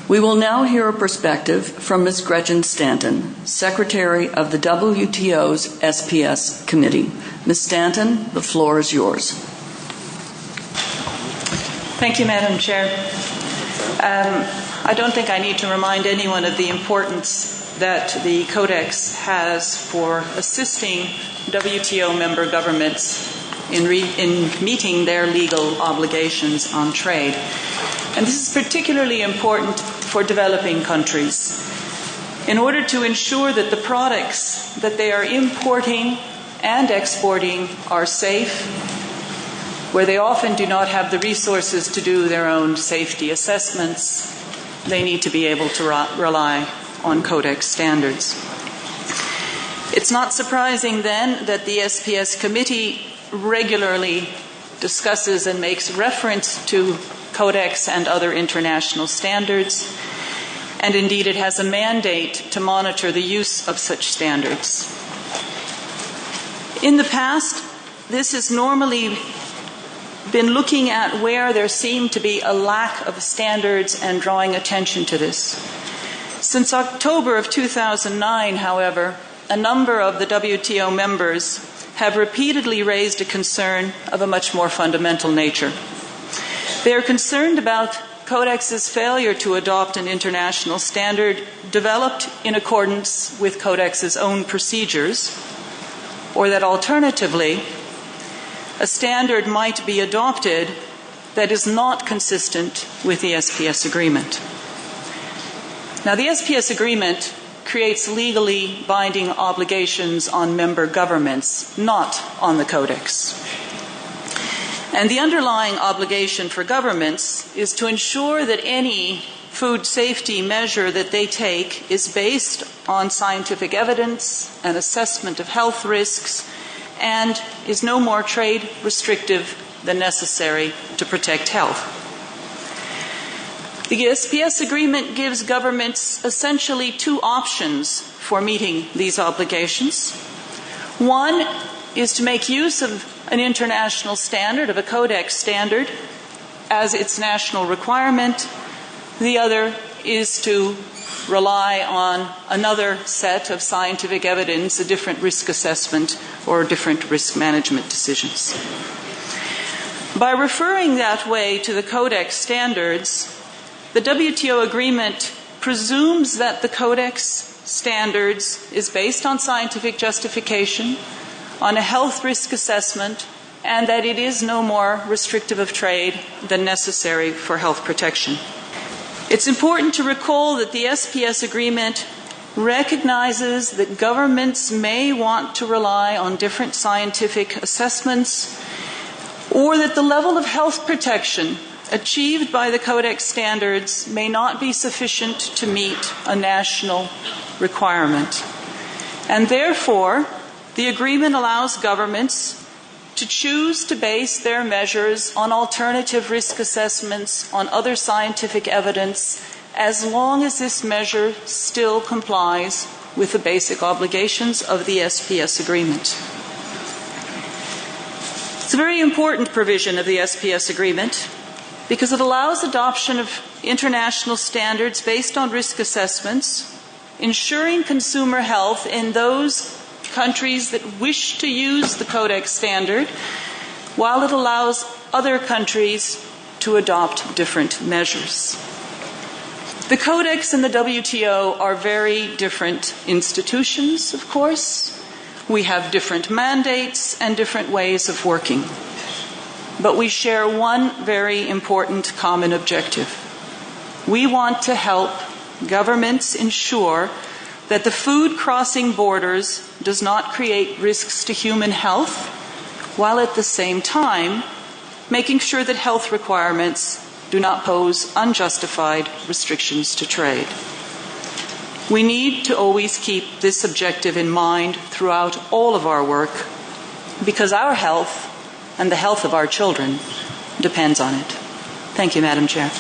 We will now hear a perspective from Ms. Gretchen Stanton, Secretary of the WTO's SPS Committee. Ms. Stanton, the floor is yours. Thank you, Madam Chair. I don't think I need to remind anyone of the importance that the Codex has for assisting WTO member governments in meeting their legal obligations on trade. And this is particularly important for developing countries in order to ensure that the products that they are importing and exporting are safe, where they often do not have the resources to do their own safety assessments. They need to be able to rely on Codex standards. It's not surprising then that the SPS Committee regularly discusses and makes reference to Codex and other international standards, and indeed it has a mandate to monitor the use of such standards. In the past, this has normally been looking at where there seemed to be a lack of standards and drawing attention to this. Since October of 2009, however, a number of the WTO members have repeatedly raised a concern of a much more fundamental nature. They are concerned about Codex's failure to adopt an international standard developed in accordance with Codex's own procedures, or that alternatively, a standard might be adopted that is not consistent with the SPS agreement. Now, the SPS agreement creates legally binding obligations on member governments, not on the Codex. And the underlying obligation for governments is to ensure that any food safety measure that they take is based on scientific evidence and assessment of health risks and is no more trade restrictive than necessary to protect health. The SPS agreement gives governments essentially two options for meeting these obligations. One is to make use of an international standard, of a Codex standard, as its national requirement. The other is to rely on another set of scientific evidence, a different risk assessment or different risk management decisions. By referring that way to the Codex standards, the WTO agreement presumes that the Codex standards is based on scientific justification, on a health risk assessment, and that it is no more restrictive of trade than necessary for health protection. It's important to recall that the SPS agreement recognizes that governments may want to rely on different scientific assessments, or that the level of health protection achieved by the Codex standards may not be sufficient to meet a national requirement. And therefore, the agreement allows governments to choose to base their measures on alternative risk assessments, on other scientific evidence, as long as this measure still complies with the basic obligations of the SPS agreement. It's a very important provision of the SPS agreement because it allows adoption of international standards based on risk assessments, ensuring consumer health in those countries that wish to use the Codex standard, while it allows other countries to adopt different measures. The Codex and the WTO are very different institutions, of course. We have different mandates and different ways of working. But we share one very important common objective. We want to help governments ensure that the food crossing borders does not create risks to human health, while at the same time making sure that health requirements do not pose unjustified restrictions to trade. We need to always keep this objective in mind throughout all of our work, because our health and the health of our children depends on it. Thank you, Madam Chair.